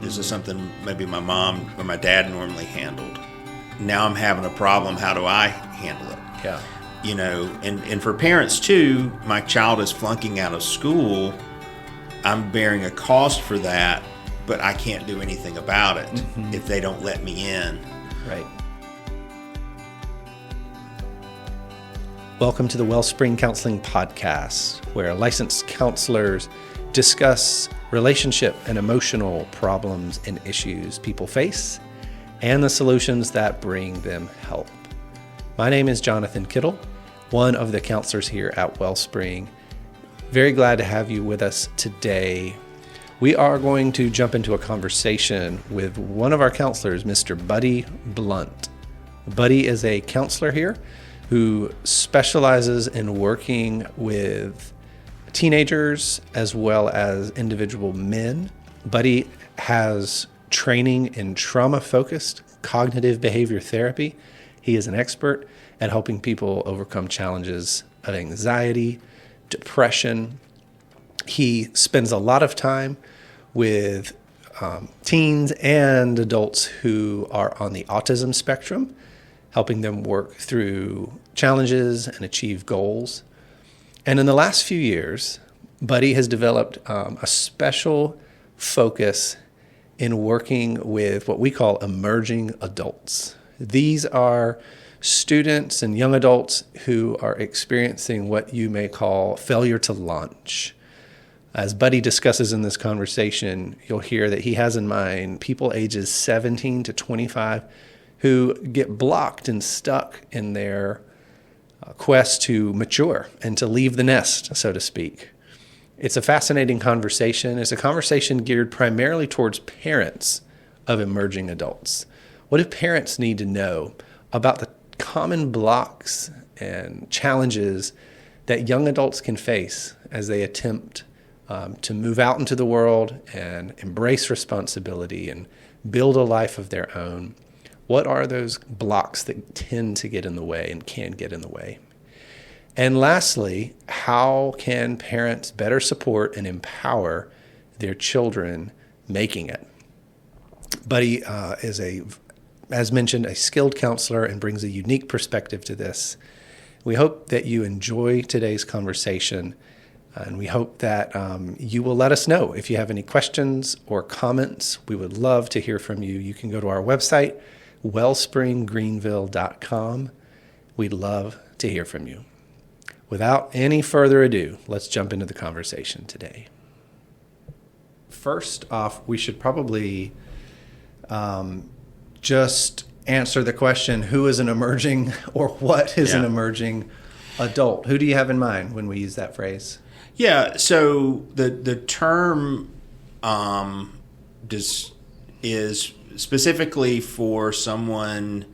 This is something maybe my mom or my dad normally handled. Now I'm having a problem. How do I handle it? Yeah. You know, and for parents too, my child is flunking out of school. I'm bearing a cost for that, but I can't do anything about it if they don't let me in. Right. Welcome to the Wellspring Counseling Podcast, where licensed counselors discuss relationship and emotional problems and issues people face and the solutions that bring them help. My name is Jonathan Kittel, one of the counselors here at Wellspring. Very glad to have you with us today. We are going to jump into a conversation with one of our counselors, Mr. Buddy Blount. Buddy is a counselor here who specializes in working with teenagers as well as individual men. Buddy has training in trauma-focused cognitive behavior therapy. He is an expert at helping people overcome challenges of anxiety, depression. He spends a lot of time with teens and adults who are on the autism spectrum, helping them work through challenges and achieve goals. And in the last few years, Buddy has developed a special focus in working with what we call emerging adults. These are students and young adults who are experiencing what you may call failure to launch. As Buddy discusses in this conversation, you'll hear that he has in mind people ages 17 to 25 who get blocked and stuck in their quest to mature and to leave the nest, so to speak. It's a fascinating conversation. It's a conversation geared primarily towards parents of emerging adults. What do parents need to know about the common blocks and challenges that young adults can face as they attempt to move out into the world and embrace responsibility and build a life of their own? What are those blocks that tend to get in the way and can get in the way? And lastly, how can parents better support and empower their children making it? Buddy is, as mentioned, a skilled counselor and brings a unique perspective to this. We hope that you enjoy today's conversation, and we hope that you will let us know if you have any questions or comments. We would love to hear from you. You can go to our website, wellspringgreenville.com. We'd love to hear from you. Without any further ado, let's jump into the conversation today. First off, we should probably just answer the question, who is an emerging or what is an emerging adult? Who do you have in mind when we use that phrase? Yeah, so the term is specifically for someone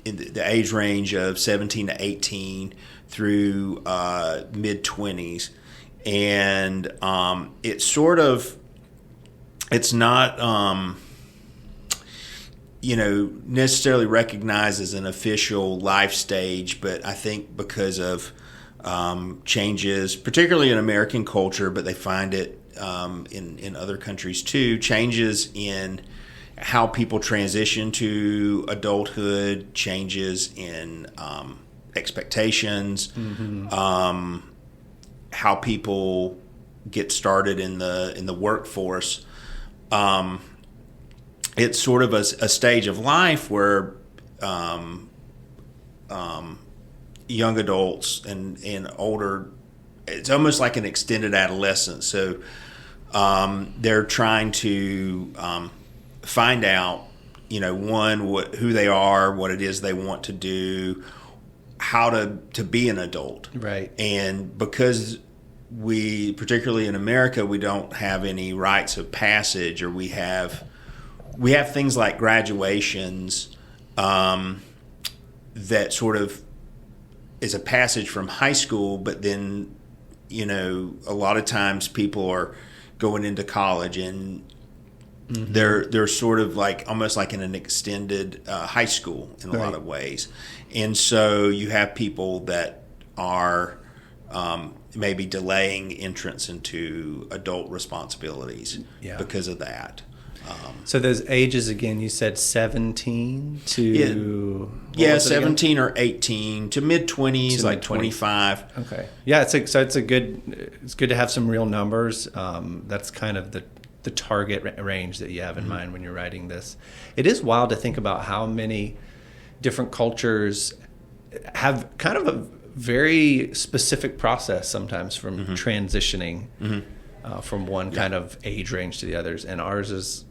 in the age range of 17 to 18 through mid-20s. And it's not necessarily recognized as an official life stage, but I think because of changes, particularly in American culture, but they find it in other countries too, changes in how people transition to adulthood, changes in expectations, how people get started in the workforce. It's sort of a stage of life where young adults and older, it's almost like an extended adolescence. So they're trying to find out, who they are, what it is they want to do, how to be an adult. Right. And because we, particularly in America, we don't have any rites of passage, or we have things like graduations that sort of is a passage from high school, but then, a lot of times people are going into college and they're sort of like almost like in an extended high school in a lot of ways. And so you have people that are maybe delaying entrance into adult responsibilities Yeah. because of that. So those ages again, you said 17 to Yeah, 17 or 18 to mid-20s, To like mid-20s. 25. Okay. Yeah, it's good to have some real numbers. That's kind of the target range that you have in mind when you're writing this. It is wild to think about how many different cultures have kind of a very specific process sometimes from transitioning from one kind of age range to the others, and ours is,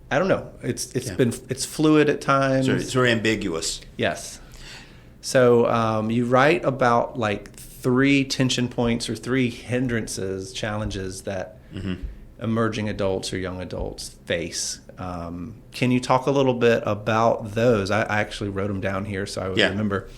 I don't know, it's fluid at times. So it's very ambiguous. Yes. So you write about like 3 tension points or 3 hindrances, challenges that emerging adults or young adults face. Can you talk a little bit about those? I actually wrote them down here so I would remember.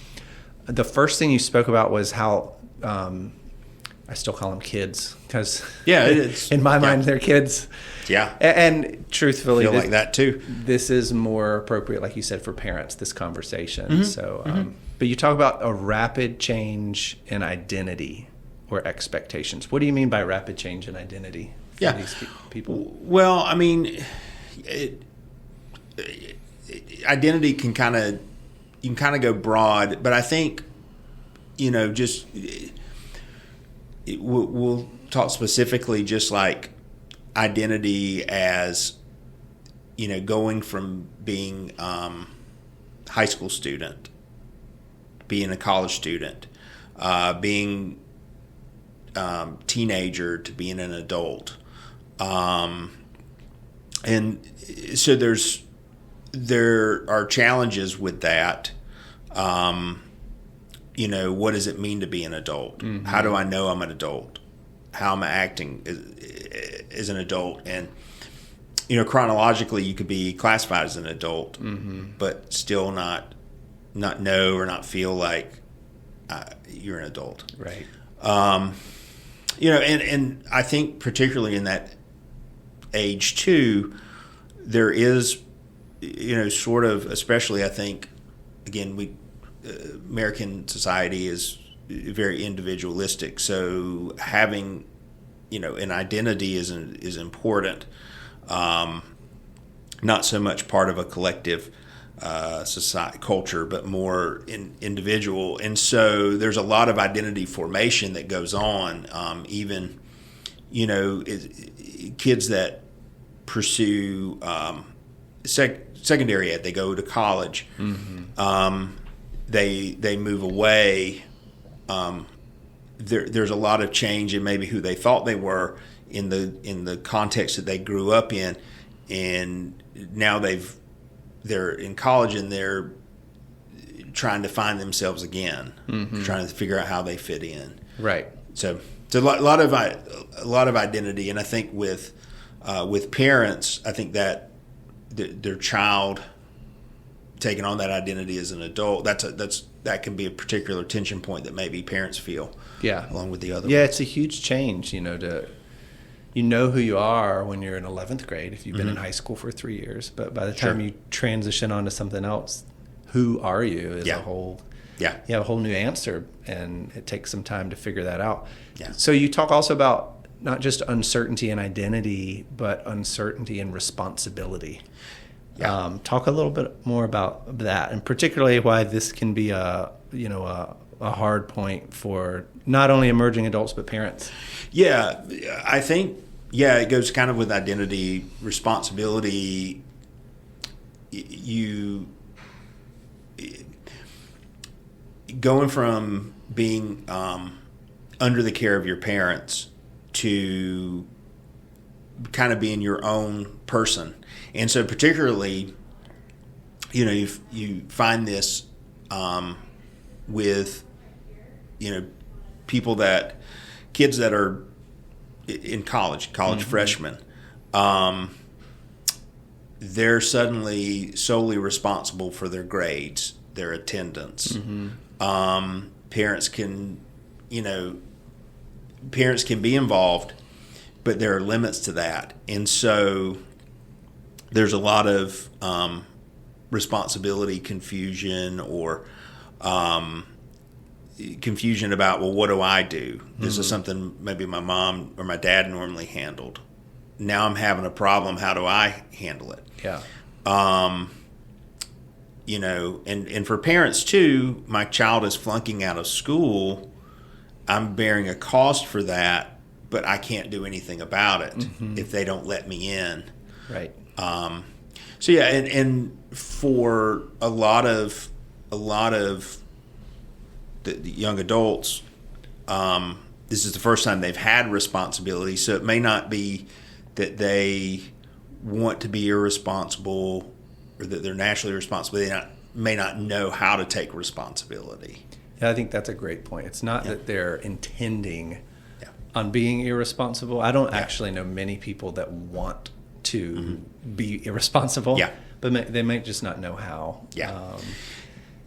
The first thing you spoke about was how I still call them kids because in my mind they're kids. Yeah. And truthfully, I feel like that too. This is more appropriate, like you said, for parents, this conversation. So, but you talk about a rapid change in identity or expectations. What do you mean by rapid change in identity for these people? Well, I mean, identity you can kind of go broad, but I think, just we'll talk specifically just like identity as, going from being high school student, being a college student, being teenager to being an adult. And so there are challenges with that. What does it mean to be an adult? How do I know I'm an adult? How am I acting as an adult? And, chronologically, you could be classified as an adult, but still not know or not feel like you're an adult. Right. And I think particularly in that age too, there is, sort of, especially I think, again, American society is very individualistic. So having, an identity is important. Not so much part of a collective society culture, but more individual. And so there's a lot of identity formation that goes on. Even, kids that pursue secondary ed, they go to college. They move away. There's a lot of change in maybe who they thought they were in the context that they grew up in, and now they're in college and they're trying to find themselves again, trying to figure out how they fit in. Right. So it's a lot of identity, and I think with parents, I think that their child taking on that identity as an adult, that can be a particular tension point that maybe parents feel. Yeah. Along with the other. Yeah, it's a huge change, to who you are when you're in 11th grade if you've been in high school for 3 years, but by the time you transition onto something else, who are you is a whole you have a whole new answer, and it takes some time to figure that out. Yeah. So you talk also about not just uncertainty in identity, but uncertainty in responsibility. Yeah. Talk a little bit more about that, and particularly why this can be a hard point for not only emerging adults but parents. Yeah, I think it goes kind of with identity, responsibility. You going from being under the care of your parents to kind of being your own person. And so particularly, you find this with, kids that are in college freshmen. They're suddenly solely responsible for their grades, their attendance. Parents can be involved, but there are limits to that. And so there's a lot of responsibility confusion, or confusion about, well, what do I do? This is something maybe my mom or my dad normally handled. Now I'm having a problem. How do I handle it? Yeah. And for parents too, my child is flunking out of school. I'm bearing a cost for that, but I can't do anything about it if they don't let me in. Right. And for a lot of the young adults, this is the first time they've had responsibility, so it may not be that they want to be irresponsible or that they're naturally responsible. They may not know how to take responsibility. Yeah, I think that's a great point. It's not that they're intending on being irresponsible. I don't actually know many people that want to be irresponsible, but they might just not know how.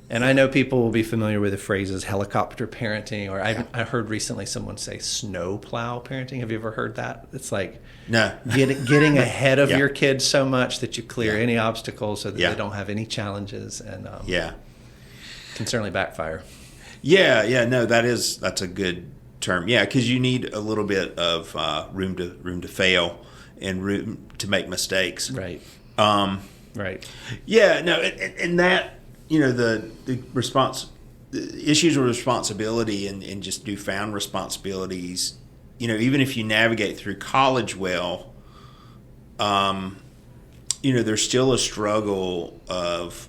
And I know people will be familiar with the phrases helicopter parenting, or I heard recently someone say snowplow parenting. Have you ever heard that? It's like getting ahead of your kids so much that you clear any obstacles so that they don't have any challenges, and can certainly backfire. That's a good term. Yeah, because you need a little bit of room to fail and room to make mistakes. Right. Right. Yeah. No. And that, the issues of responsibility and just newfound responsibilities. Even if you navigate through college well, there's still a struggle of,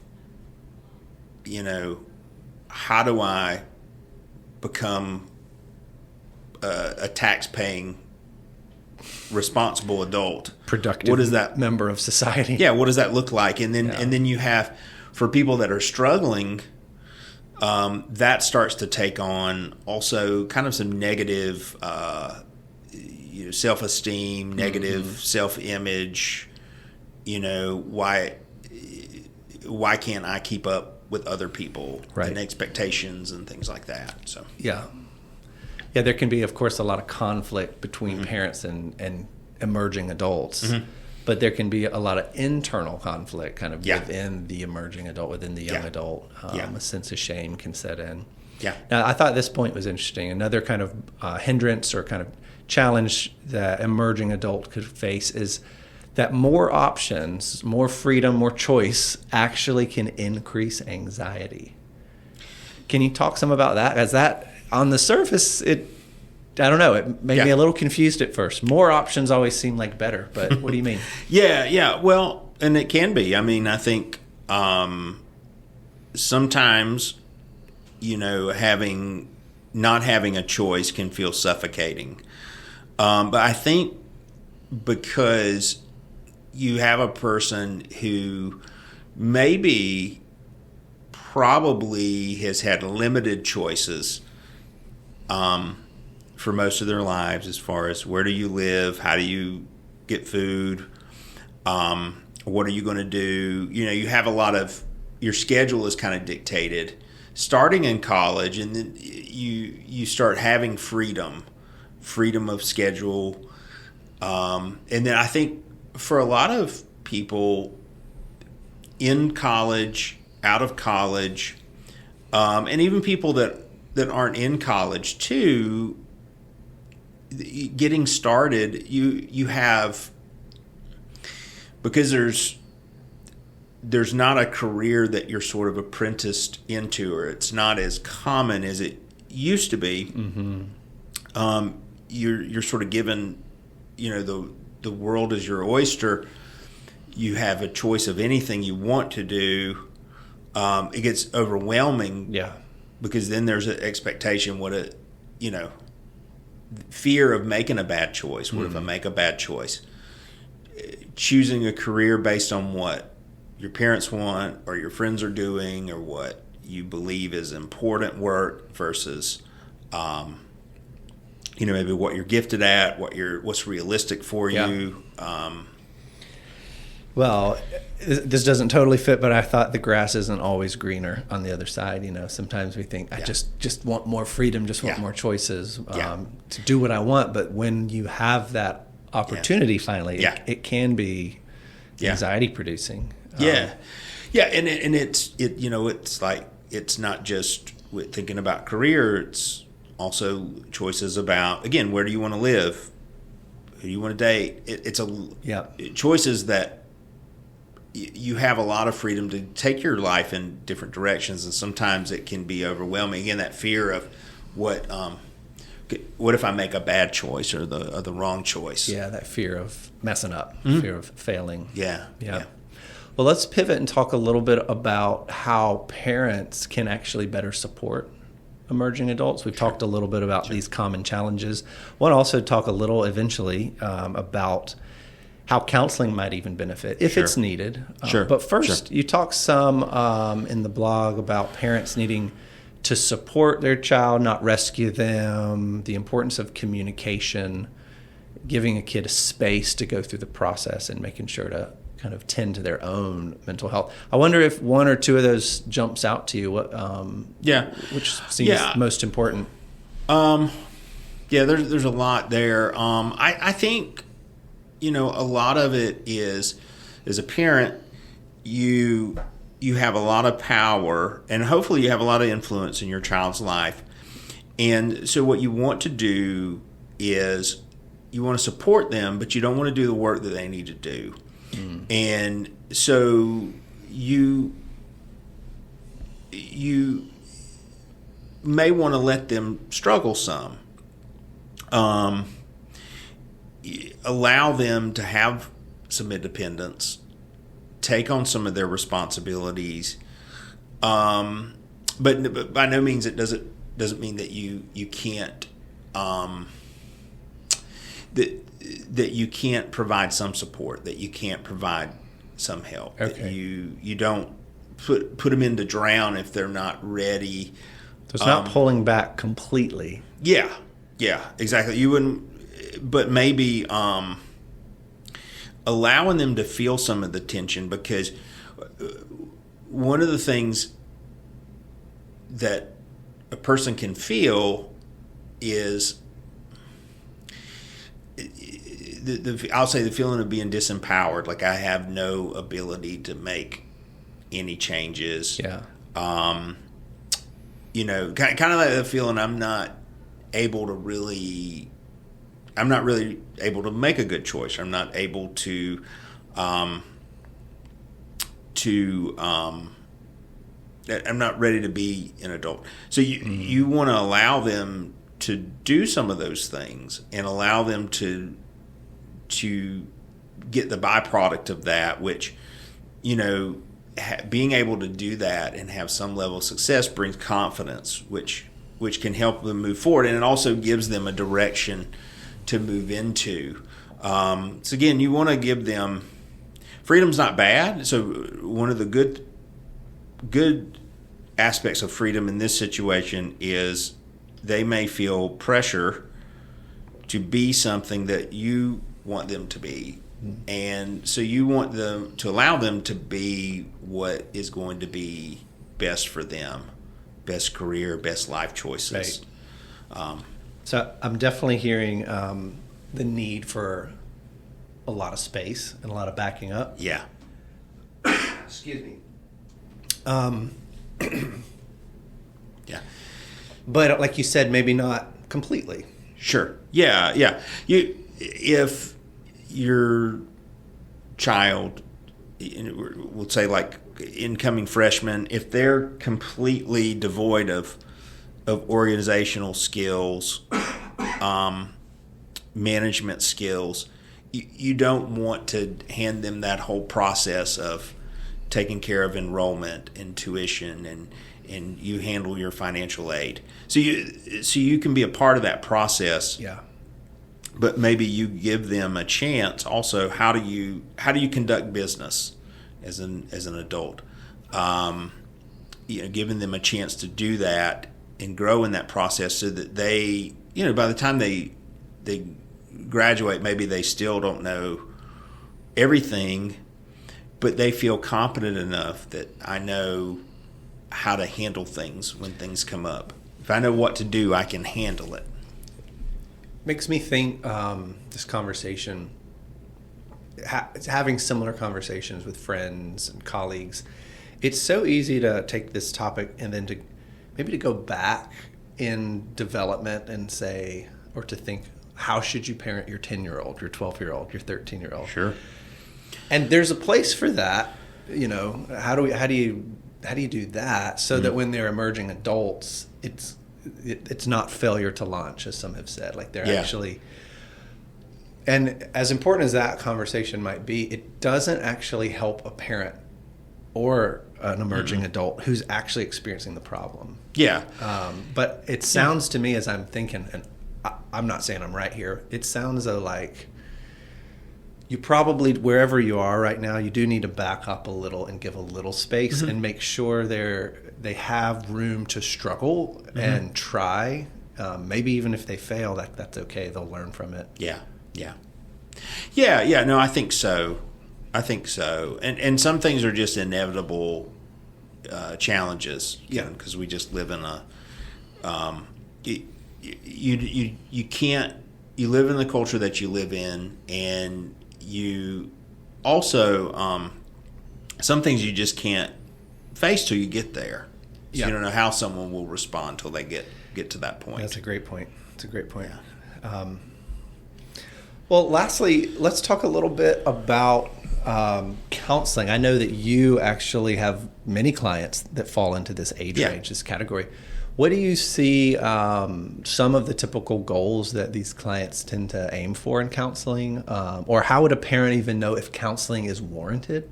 how do I become a tax-paying, responsible adult, productive, what is that member of society? Yeah, what does that look like? And then you have, for people that are struggling, that starts to take on also kind of some negative, self-esteem, negative self-image. Why can't I keep up with other people and expectations and things like that? So yeah, there can be, of course, a lot of conflict between parents and emerging adults, but there can be a lot of internal conflict kind of within the emerging adult, within the young adult. A sense of shame can set in. Now, I thought this point was interesting. Another kind of hindrance or kind of challenge that emerging adult could face is that more options, more freedom, more choice actually can increase anxiety. Can you talk some about that? As that, on the surface, I don't know, it made me a little confused at first. More options always seem like better, but what do you mean? Well, and it can be. I mean, I think sometimes, not having a choice can feel suffocating. But I think because you have a person who probably has had limited choices for most of their lives, as far as where do you live, how do you get food, what are you going to do? You have a lot of, your schedule is kind of dictated starting in college, and then you start having freedom of schedule, and then I think for a lot of people in college, out of college, and even people that aren't in college too, getting started, you have, because there's not a career that you're sort of apprenticed into, or it's not as common as it used to be. You're sort of given, the world is your oyster. You have a choice of anything you want to do. It gets overwhelming. Because then there's an expectation, fear of making a bad choice. What if I make a bad choice? Choosing a career based on what your parents want or your friends are doing, or what you believe is important work versus, maybe what you're gifted at, what's realistic for you. Well, this doesn't totally fit, but I thought the grass isn't always greener on the other side. Sometimes we think, I just want more freedom, just want more choices to do what I want. But when you have that opportunity finally, it can be anxiety producing. And it's like it's not just with thinking about career, it's also choices about, again, where do you want to live? Who do you want to date? It's choices that you have a lot of freedom to take your life in different directions, and sometimes it can be overwhelming. Again, that fear of what if I make a bad choice or the wrong choice? Yeah, that fear of messing up, fear of failing. Yeah. Well, let's pivot and talk a little bit about how parents can actually better support emerging adults. We've talked a little bit about these common challenges. I want to also talk a little eventually about how counseling might even benefit if it's needed. But first, you talk some in the blog about parents needing to support their child, not rescue them, the importance of communication, giving a kid a space to go through the process and making sure to kind of tend to their own mental health. I wonder if one or two of those jumps out to you. Which seems most important. There's a lot there. I think, a lot of it is, as a parent, you have a lot of power, and hopefully you have a lot of influence in your child's life. And so what you want to do is you want to support them, but you don't want to do the work that they need to do. And so you may want to let them struggle some. Allow them to have some independence, take on some of their responsibilities, but by no means it doesn't mean that you can't that you can't provide some support, that you can't provide some help. Okay. That you don't put them in to drown if they're not ready. So it's not pulling back completely. Yeah, exactly. You wouldn't, but maybe allowing them to feel some of the tension, because one of the things that a person can feel is I'll say the feeling of being disempowered, like I have no ability to make any changes. Yeah. Kind of like the feeling I'm not really able to make a good choice. I'm not able to I'm not ready to be an adult. So you want to allow them to do some of those things and allow them to get the byproduct of that, which, being able to do that and have some level of success brings confidence, which can help them move forward, and it also gives them a direction to move into. So again, you want to give them freedom's not bad. So one of the good aspects of freedom in this situation is they may feel pressure to be something that you want them to be. And so you want them to allow them to be what is going to be best for them, best career, best life choices. Right. So I'm definitely hearing the need for a lot of space and a lot of backing up. Yeah. Excuse me. Yeah. But like you said, maybe not completely. Sure. Yeah. If your child, we'll say like incoming freshmen, if they're completely devoid of organizational skills, management skills, you don't want to hand them that whole process of taking care of enrollment and tuition and you handle your financial aid. So you can be a part of that process. Yeah. But maybe you give them a chance also, how do you conduct business as an adult? Giving them a chance to do that and grow in that process so that they, by the time they graduate, maybe they still don't know everything, but they feel competent enough that I know how to handle things when things come up. If I know what to do, I can handle it. Makes me think this conversation, having similar conversations with friends and colleagues, It's so easy to take this topic and then to maybe to go back in development and say, or to think, how should you parent your 10-year-old, your 12-year-old, your 13-year-old? Sure. And there's a place for that. How do you do that so that when they're emerging adults, it's not failure to launch, as some have said. Like they're actually. And as important as that conversation might be, it doesn't actually help a parent or an emerging adult who's actually experiencing the problem. Yeah. But it sounds to me, as I'm thinking, and I'm not saying I'm right here, it sounds though like you probably, wherever you are right now, you do need to back up a little and give a little space and make sure they have room to struggle and try. Maybe even if they fail, that's okay. They'll learn from it. Yeah. No, I think so. And some things are just inevitable challenges. Yeah. Because we just live in a you can't, you live in the culture that you live in, and you also some things you just can't face till you get there. So you don't know how someone will respond till they get to that point. That's a great point. Yeah. Well, lastly, let's talk a little bit about counseling. I know that you actually have many clients that fall into this age range, this category. What do you see some of the typical goals that these clients tend to aim for in counseling? Or how would a parent even know if counseling is warranted?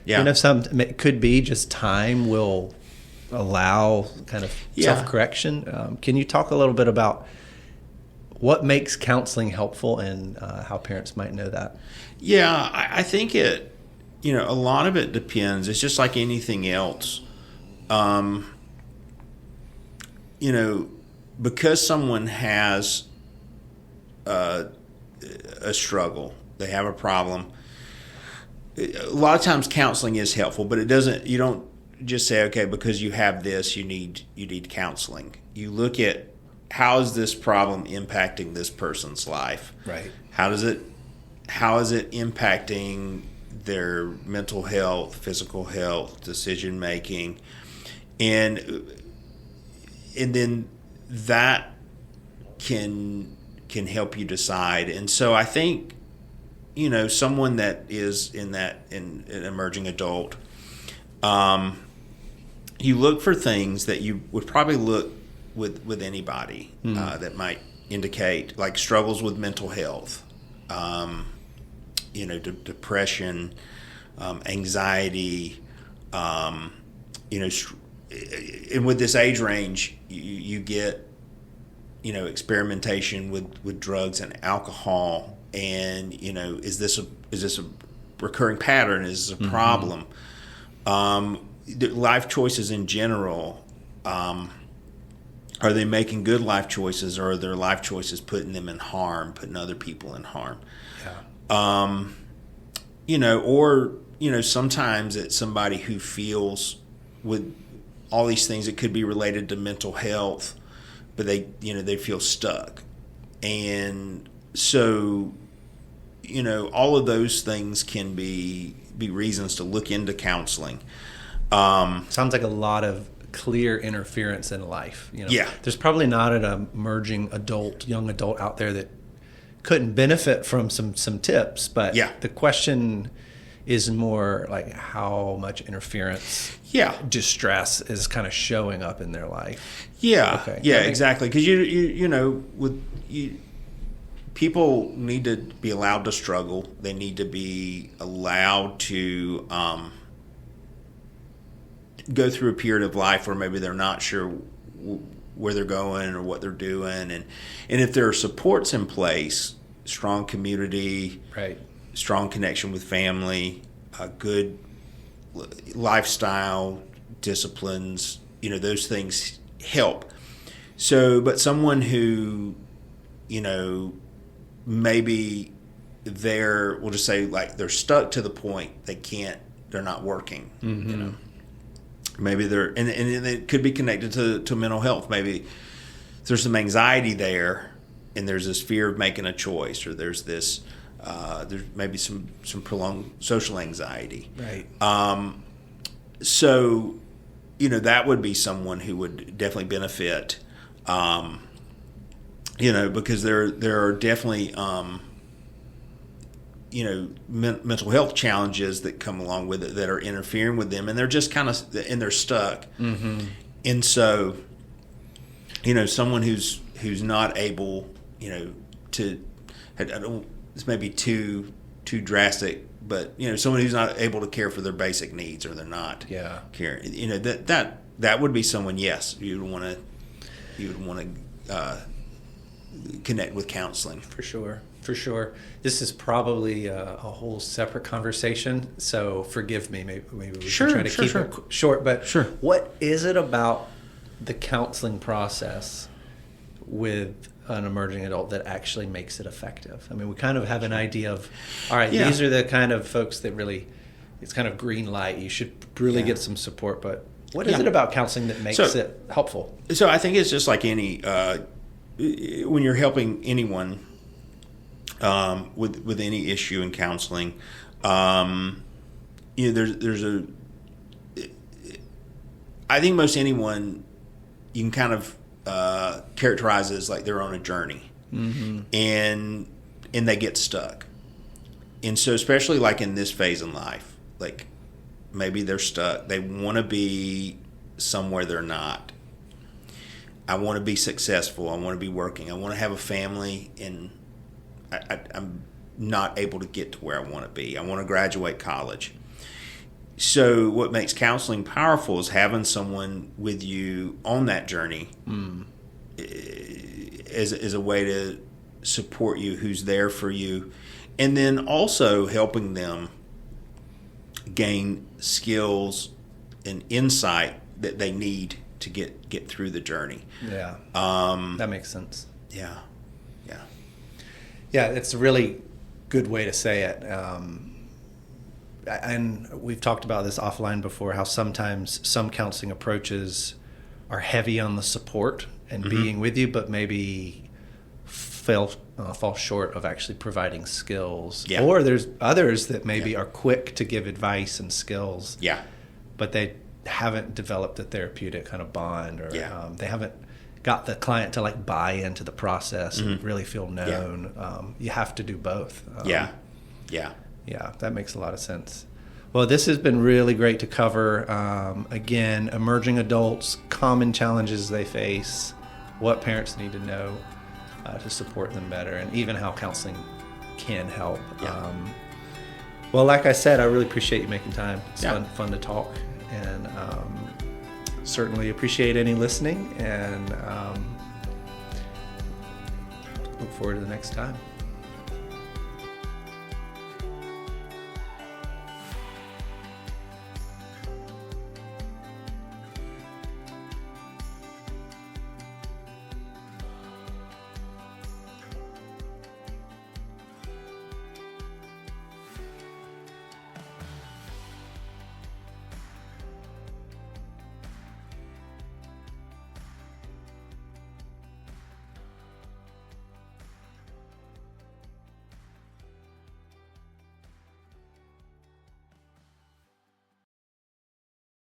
Yeah. It could be just time will allow kind of self-correction. Can you talk a little bit about what makes counseling helpful and how parents might know that? Yeah, I think a lot of it depends. It's just like anything else. Because someone has a struggle, they have a problem, a lot of times counseling is helpful, but you don't just say, okay, because you have this, you need counseling. You look at, how is this problem impacting this person's life? Right. How is it impacting their mental health, physical health, decision making, and then that can help you decide. And so I think someone that is in an emerging adult, you look for things that you would probably look with anybody that might indicate, like struggles with mental health, depression, anxiety, and with this age range, you get, experimentation with drugs and alcohol, and is this a recurring pattern? Is this a problem? Life choices in general. Are they making good life choices, or are their life choices putting them in harm, putting other people in harm? Yeah. Sometimes it's somebody who feels with all these things that could be related to mental health, but they feel stuck. And so, all of those things can be reasons to look into counseling. Sounds like a lot of clear interference in life. There's probably not an emerging young adult out there that couldn't benefit from some tips, but the question is more like how much interference, distress is kind of showing up in their life. Exactly. Because people need to be allowed to struggle. They need to be allowed to go through a period of life where maybe they're not sure where they're going or what they're doing, and if there are supports in place, strong community, right, strong connection with family, good lifestyle disciplines, those things help. So, but someone who, maybe we'll just say like they're stuck to the point they're not working, Maybe and it could be connected to mental health. Maybe there's some anxiety there, and there's this fear of making a choice, or there's this there's maybe some prolonged social anxiety. Right. So, that would be someone who would definitely benefit, because there are definitely, mental health challenges that come along with it that are interfering with them, and they're just and they're stuck. Mm-hmm. And so, someone who's not able, this may be too drastic, but someone who's not able to care for their basic needs, or they're not caring, that would be someone, yes, you would want to connect with counseling. For sure. This is probably a whole separate conversation, so forgive me. Maybe we can try to keep it short. But what is it about the counseling process with an emerging adult that actually makes it effective? I mean, we kind of have an idea of, all right, these are the kind of folks that really, it's kind of green light. You should really get some support. But what is it about counseling that makes it helpful? So I think it's just like any, when you're helping anyone with any issue in counseling, I think most anyone you can kind of characterize as like they're on a journey, mm-hmm. and they get stuck. And so, especially like in this phase in life, like maybe they're stuck. They want to be somewhere they're not. I want to be successful. I want to be working. I want to have a family, and I'm not able to get to where I want to be. I want to graduate college. So what makes counseling powerful is having someone with you on that journey as a way to support you, who's there for you, and then also helping them gain skills and insight that they need to get through the journey. Yeah, that makes sense. Yeah. It's a really good way to say it. And we've talked about this offline before, how sometimes some counseling approaches are heavy on the support and mm-hmm. being with you, but maybe fall short of actually providing skills. Yeah. Or there's others that maybe are quick to give advice and skills, but they haven't developed a therapeutic kind of bond, or they haven't got the client to like buy into the process mm-hmm. and really feel known. You have to do both. Yeah, that makes a lot of sense. Well, this has been really great to cover. Again, emerging adults, common challenges they face, what parents need to know to support them better, and even how counseling can help. Yeah. Well, like I said, I really appreciate you making time. It's fun to talk, and certainly appreciate any listening, and look forward to the next time.